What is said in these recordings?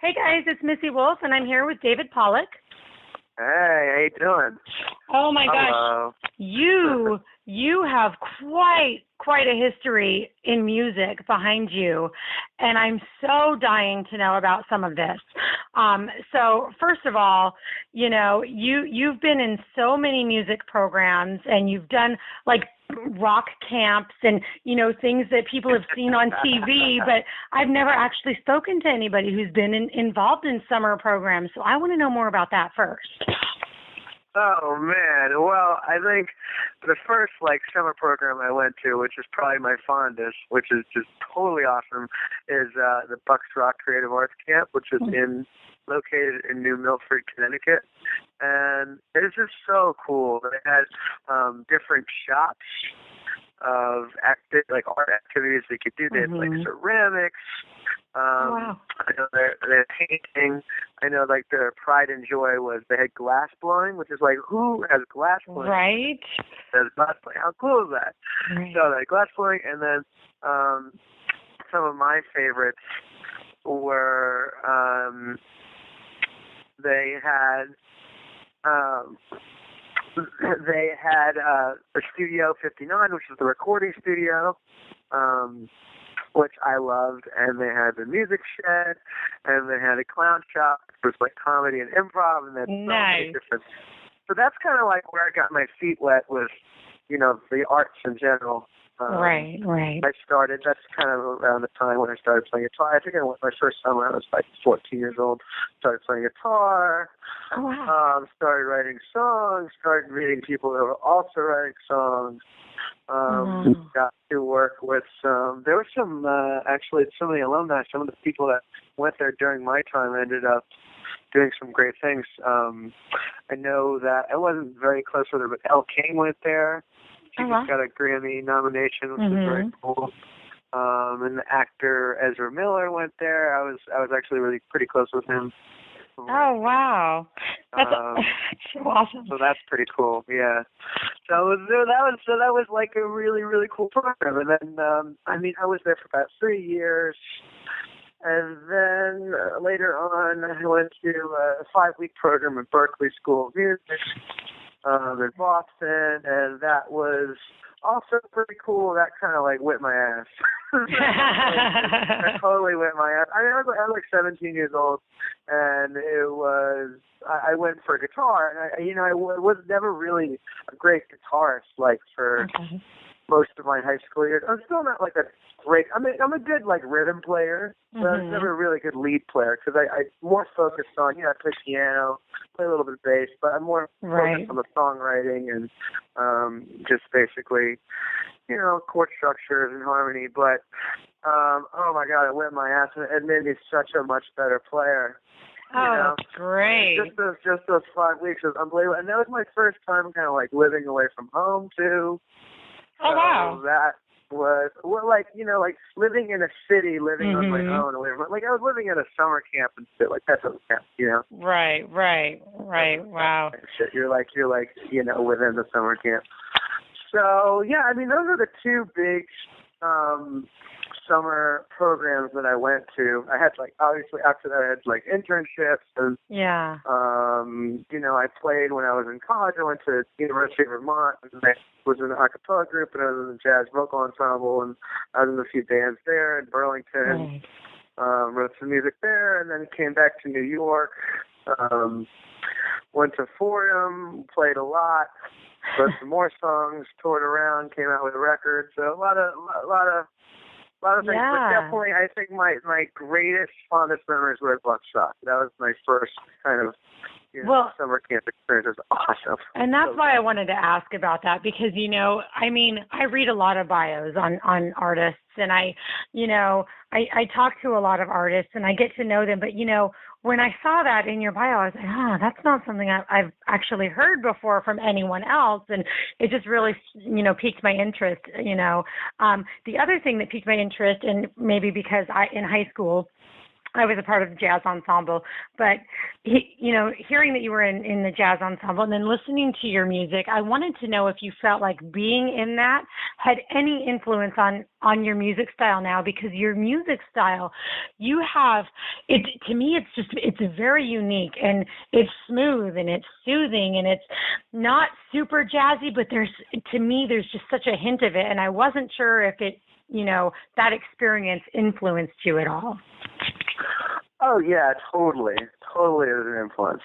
Hey guys, it's Missy Wolf, and I'm here with David Pollack. Hey, how you doing? Oh my Hello. gosh, you have quite a history in music behind you, and I'm so dying to know about some of this. So first of all, you've been in so many music programs, and you've done like rock camps and things that people have seen on TV, but I've never actually spoken to anybody who's been involved in summer programs. So I want to know more about that first. Oh man, well, I think the first summer program I went to, which is probably my fondest, which is just totally awesome, is the Bucks Rock Creative Arts Camp, which is located in New Milford, Connecticut, and it is just so cool. They had different shops of art activities they could do. They had ceramics. Wow. I know they're painting. I know their pride and joy was they had glass blowing, which is who has glass blowing? Right. There's glass blowing. How cool is that? Right. So they had glass blowing, and then some of my favorites were they had a Studio 59, which is the recording studio, which I loved, and they had the music shed, and they had a clown shop, which was comedy and improv, and they had so many different. So that's kind of where I got my feet wet with, the arts in general. Right. That's kind of around the time when I started playing guitar. I think my first summer I was 14 years old. Started playing guitar. Oh, wow. Started writing songs. Started meeting people that were also writing songs. Got to work with there were actually some of the alumni, some of the people that went there during my time ended up doing some great things. I know that I wasn't very close with her, but Elle King went there. She just got a Grammy nomination, which was very cool. And the actor Ezra Miller went there. I was actually really pretty close with him. Oh wow, that's awesome. So that's pretty cool. Yeah. So that was a really really cool program. And then I was there for about 3 years. And then later on, I went to a 5-week program at Berklee School of Music in Boston, and that was also pretty cool. That kind of whipped my ass. That totally whipped my ass. I was 17 years old, and it was. I went for a guitar, and I was never really a great guitarist for most of my high school years. I'm still not a great. I'm a good rhythm player, but I was never a really good lead player because I more focused on I play piano, play a little bit of bass, but I'm more focused on the songwriting and just basically chord structures and harmony. But oh my God, it whipped my ass, and it made me such a much better player. Great. Just those 5 weeks was unbelievable, and that was my first time kind of living away from home too. Oh wow. That was living in a city, living on my own. Away from, I was living at a summer camp and shit. That doesn't count, Right. Wow. Shit, you're within the summer camp. So yeah, those are the two big summer programs that I went to. I had obviously after that I had internships and I played when I was in college. I went to University of Vermont and I was in an a cappella group and I was in the jazz vocal ensemble and I was in a few bands there in Burlington. Wrote some music there and then came back to New York. Went to Fordham, played a lot, wrote some more songs, toured around, came out with a record. So a lot of things, but definitely I think my greatest, fondest memories were at Buckshot. That was my first kind of summer camp experience. It was awesome. And that's why I wanted to ask about that because, I read a lot of bios on artists and I talk to a lot of artists and I get to know them. But, when I saw that in your bio, I was like, that's not something I've actually heard before from anyone else. And it just really, piqued my interest, The other thing that piqued my interest, and maybe because in high school, I was a part of the jazz ensemble, but hearing that you were in the jazz ensemble and then listening to your music, I wanted to know if you felt like being in that had any influence on your music style now, because your music style, you have it. To me, it's very unique, and it's smooth and it's soothing and it's not super jazzy, but there's just such a hint of it, and I wasn't sure if it, that experience influenced you at all. Oh yeah, totally. There's an influence.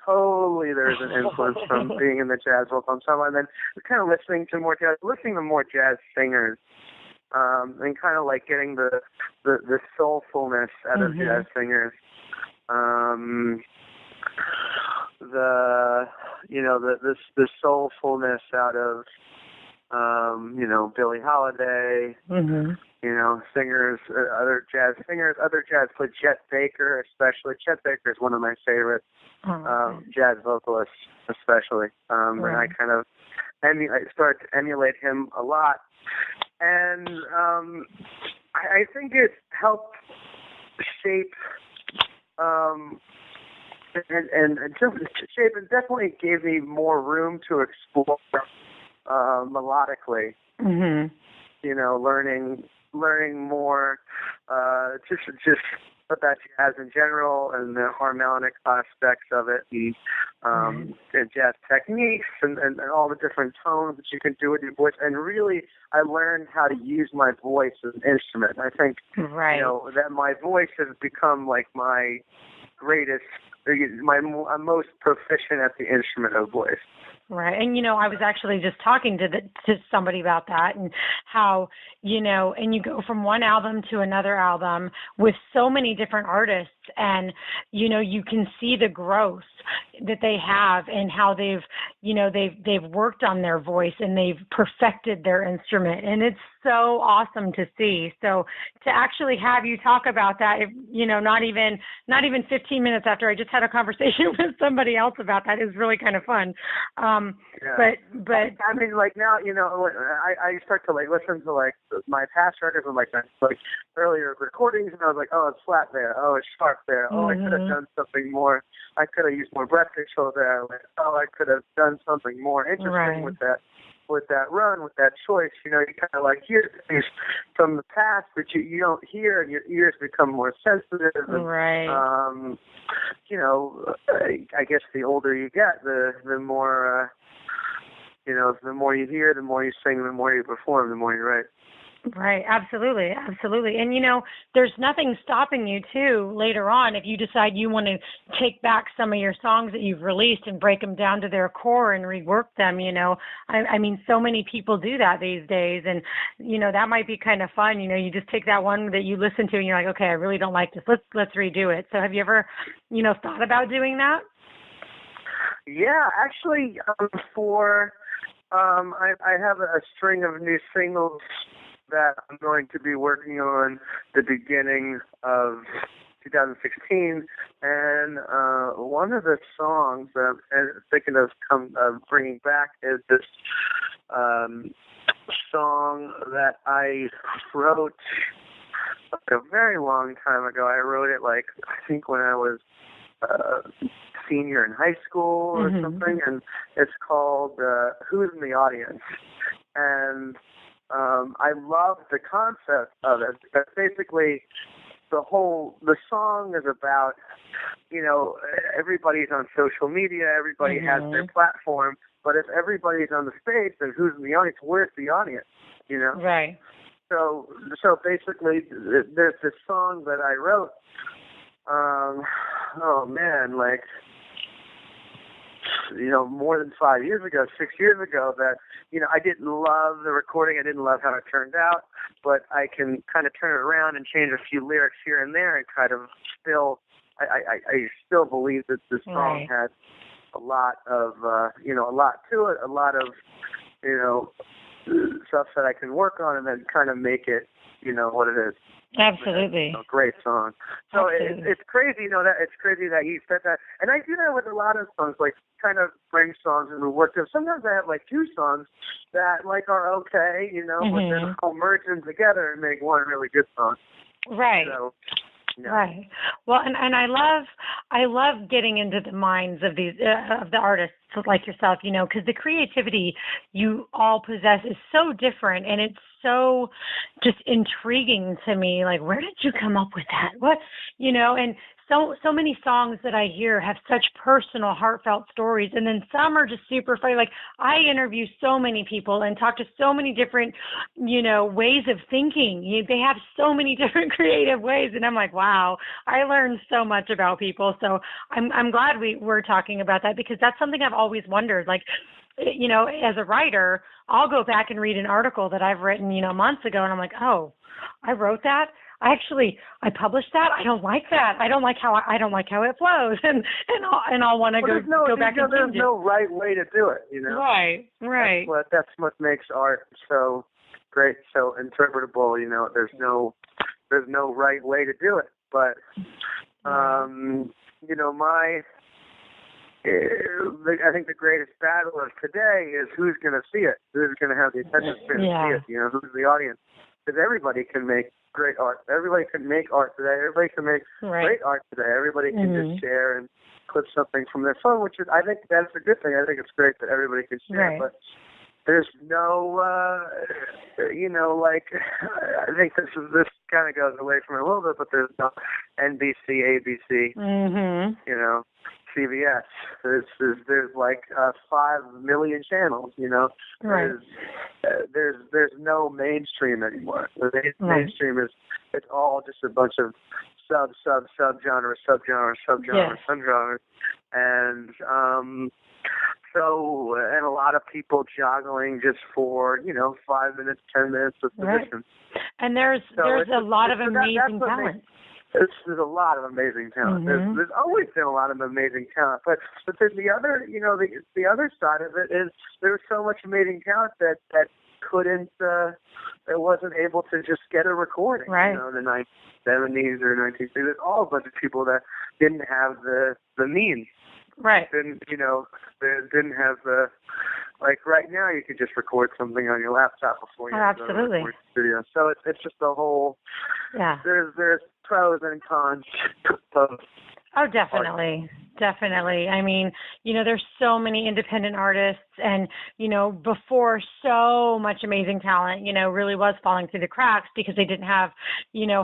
Totally, there's an influence from being in the jazz vocal ensemble, and then kind of listening to more jazz singers, and kind of like getting the soulfulness out of jazz singers. The soulfulness out of Billie Holiday. Singers, other jazz players, Chet Baker especially. Chet Baker is one of my favorite jazz vocalists, especially. And I kind of started to emulate him a lot. And I think it helped shape and definitely gave me more room to explore melodically. Learning more just about jazz in general and the harmonic aspects of it, and jazz techniques and all the different tones that you can do with your voice. And really, I learned how to use my voice as an instrument. I think that my voice has become like my greatest. I'm most proficient at the instrument of voice. Right. And, I was actually just talking to somebody about that, and how, and you go from one album to another album with so many different artists, and, you can see the growth that they have and how they've worked on their voice and they've perfected their instrument. And it's so awesome to see. So to actually have you talk about that, not even 15 minutes after I just had a conversation with somebody else about that, is really kind of fun. But I mean, like now, I start to like listen to like my past records and like earlier recordings, and I was like, oh, it's flat there, oh, it's sharp there, oh, I could have done something more, I could have used more breath control there, like, oh, I could have done something more interesting with that run, with that choice. You kind of like hear things from the past that you don't hear, and your ears become more sensitive. And, I guess the older you get, the more, the more you hear, the more you sing, the more you perform, the more you write. Right. Absolutely. Absolutely. And, there's nothing stopping you too later on if you decide you want to take back some of your songs that you've released and break them down to their core and rework them. I mean, so many people do that these days, and, that might be kind of fun. You just take that one that you listen to and you're like, okay, I really don't like this. Let's redo it. So have you ever, thought about doing that? Yeah, actually, I have a string of new singles that I'm going to be working on the beginning of 2016, and one of the songs that I'm thinking of bringing back is this song that I wrote a very long time ago. I wrote it I think when I was senior in high school or something, and it's called Who's in the Audience? And I love the concept of it, because basically the song is about, everybody's on social media, everybody has their platform, but if everybody's on the stage, then who's in the audience? Where's the audience? Right. So basically, there's this song that I wrote, more than 5 years ago, 6 years ago, that, I didn't love the recording. I didn't love how it turned out, but I can kind of turn it around and change a few lyrics here and there and kind of still, I still believe that the song has a lot of, a lot to it, a lot of, stuff that I can work on and then kind of make it, what it is. Absolutely. Great song. So it's crazy, it's crazy that you said that. And I do that with a lot of songs, kind of bring songs and work them. Sometimes I have two songs that are okay, but then I'll merge them together and make one really good song. Right. So, Yeah. Right. Well, and I love getting into the minds of these of the artists like yourself, because the creativity you all possess is so different, and it's so just intriguing to me. Like, where did you come up with that? What, and so many songs that I hear have such personal, heartfelt stories, and then some are just super funny. Like, I interview so many people and talk to so many different, ways of thinking. They have so many different creative ways, and I'm like, wow, I learned so much about people. So I'm glad we're talking about that, because that's something I've always wondered. Like, as a writer, I'll go back and read an article that I've written, months ago, and I'm like, oh, I wrote that. I published that. I don't like that. I don't like how it flows, and I'll want to go back and change there's no right way to do it. Right. That's what makes art so great, so interpretable. There's no right way to do it. But I think the greatest battle of today is who's going to see it, who's going to have the attention span to see it. Who's the audience? Because everybody can make great art. Everybody can make art today. Everybody can make great art today. Everybody can just share and clip something from their phone, which is, I think that's a good thing. I think it's great that everybody can share. But there's no, I think this kind of goes away from it a little bit, but there's no NBC, ABC, CBS. There's like 5 million channels. There's no mainstream anymore. The mainstream it's all just a bunch of subgenres, and and a lot of people joggling just for 5 minutes, 10 minutes of position. And there's a lot of amazing talent. There's a lot of amazing talent. There's always been a lot of amazing talent, but then the other, the other side of it is there was so much amazing talent that couldn't, that wasn't able to just get a recording. In the 1970s or 1960s, there's all a bunch of people that didn't have the means. Didn't have the, like right now you could just record something on your laptop before you go to the studio. So it's just a whole, there's pros and cons to both. Oh, definitely. I mean, there's so many independent artists, and, before so much amazing talent, really was falling through the cracks because they didn't have,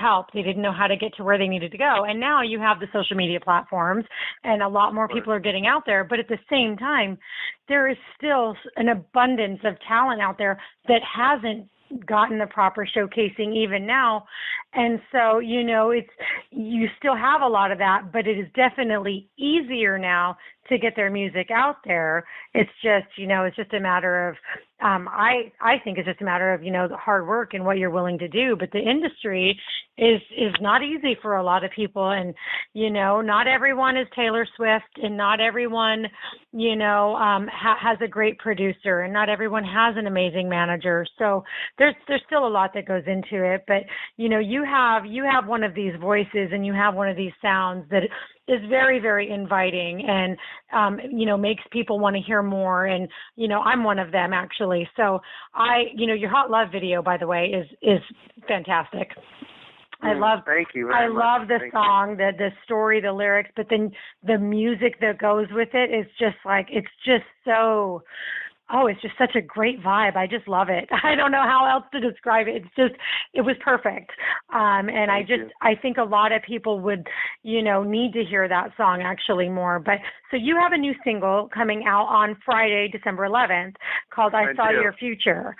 help. They didn't know how to get to where they needed to go. And now you have the social media platforms, and a lot more people are getting out there. But at the same time, there is still an abundance of talent out there that hasn't gotten the proper showcasing even now. And so, you still have a lot of that, but it is definitely easier now to get their music out there. It's just, it's just a matter of, I think it's just a matter of, the hard work and what you're willing to do. But the industry is not easy for a lot of people. And, not everyone is Taylor Swift, and not everyone, has a great producer, and not everyone has an amazing manager. So there's still a lot that goes into it. But, you have one of these voices, and you have one of these sounds that is very, very inviting, and, makes people want to hear more. And, I'm one of them, actually. So your Hot Love video, by the way, is fantastic. Thank you very much. I love the song, the story, the lyrics, but then the music that goes with it is just like, it's just so, it's just such a great vibe. I just love it. I don't know how else to describe it. It was perfect. And I think a lot of people would, need to hear that song actually more. But so you have a new single coming out on Friday, December 11th, called I Saw Your Future.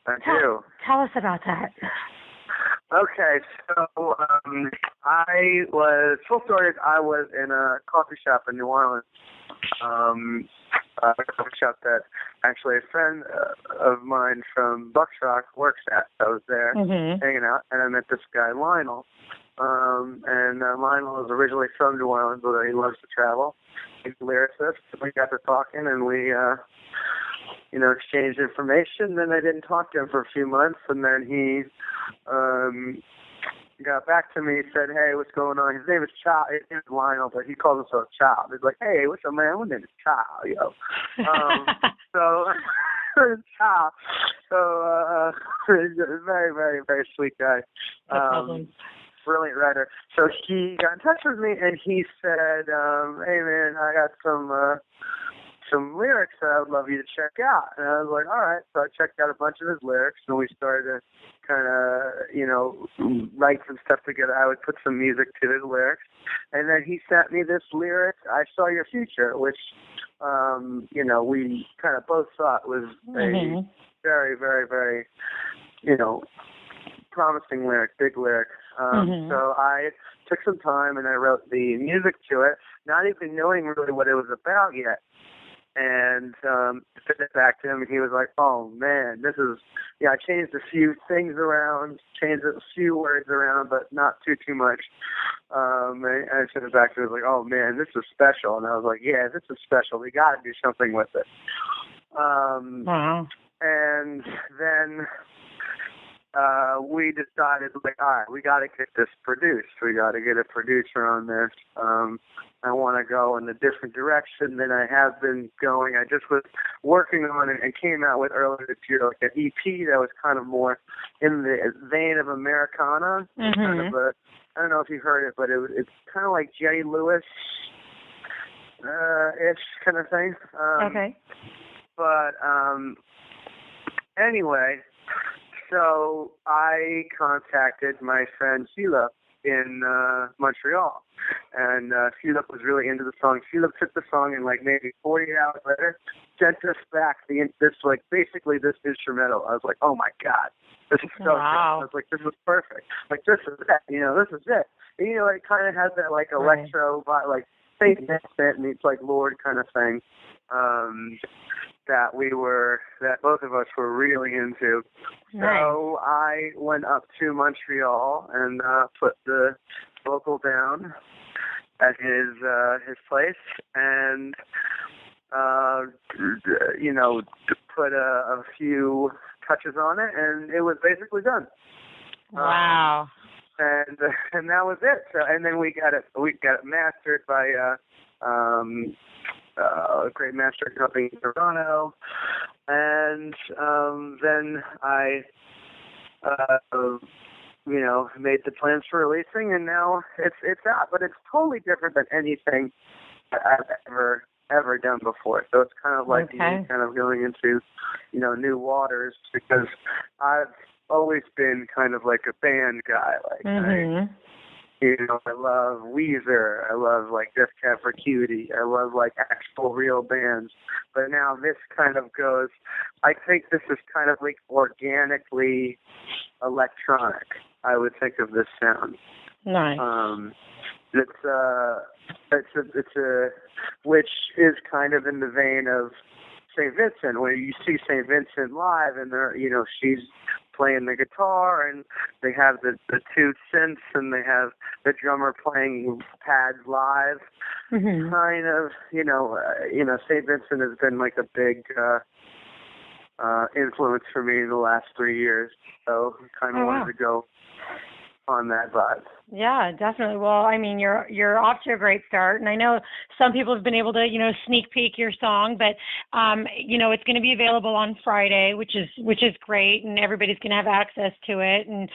I do. Tell us about that. Okay, so full story is I was in a coffee shop in New Orleans, a coffee shop that actually a friend of mine from Bucksrock works at. I was there hanging out, and I met this guy, Lionel. And Lionel is originally from New Orleans, but he loves to travel. He's a lyricist. We got to talking, and we exchanged information. Then I didn't talk to him for a few months, and then he got back to me, said, hey, what's going on? His name is Child. His name is Lionel, but he calls himself Child. He's like, hey, what's up, man? My name is Child, yo. Child. So, very, very, very sweet guy. brilliant writer. So he got in touch with me and he said, "Hey man, I got some lyrics that I would love you to check out." And I was like, all right. So I checked out a bunch of his lyrics and we started to kind of, write some stuff together. I would put some music to his lyrics. And then he sent me this lyric, "I Saw Your Future," which, we kind of both thought was a very, very, very, promising lyric, big lyric. So I took some time and I wrote the music to it, not even knowing really what it was about yet. And sent it back to him, and he was like, "Oh man, this is." I changed a few things around, changed a few words around, but not too much. And I sent it back to him, like, "Oh man, this is special." And I was like, "Yeah, this is special. We got to do something with it." Wow. And then we decided, like, all right, we got to get this produced. We got to get a producer on this. I want to go in a different direction than I have been going. I just was working on it and came out with earlier this year like an EP that was kind of more in the vein of Americana. Kind of I don't know if you heard it, but it's kind of like Jerry Lewis ish kind of thing. Okay. But anyway, so I contacted my friend Sheila in Montreal, and Sheila was really into the song. Sheila took the song and like maybe 48 hours later sent us back basically this instrumental. I was like, oh my god, this is so good. I was like, this is perfect. Like this is it. This is it. And, it kind of has that like electro, like Saint Vincent meets like Lord kind of thing. That both of us were really into. Nice. So I went up to Montreal and put the vocal down at his place and put a few touches on it, and it was basically done. Wow. And that was it. So, and then we got it mastered by a great mastering company in Toronto, and then I made the plans for releasing, and now it's out. But it's totally different than anything I've ever done before. So it's kind of like kind of going into new waters, because I've always been kind of like a band guy. Like I love Weezer. I love like Death Cab for Cutie. I love like actual real bands. But now this kind of goes. I think this is kind of like organically electronic. I would think of this sound. Nice. It's a which is kind of in the vein of St. Vincent, where you see St. Vincent live, and she's playing the guitar, and they have the two synths, and they have the drummer playing pads live. Kind of, St. Vincent has been like a big influence for me in the last 3 years. So kind of wanted to go on that vibe. Yeah, definitely. Well, I mean, you're off to a great start, and I know some people have been able to, sneak peek your song, but it's going to be available on Friday, which is great, and everybody's going to have access to it, and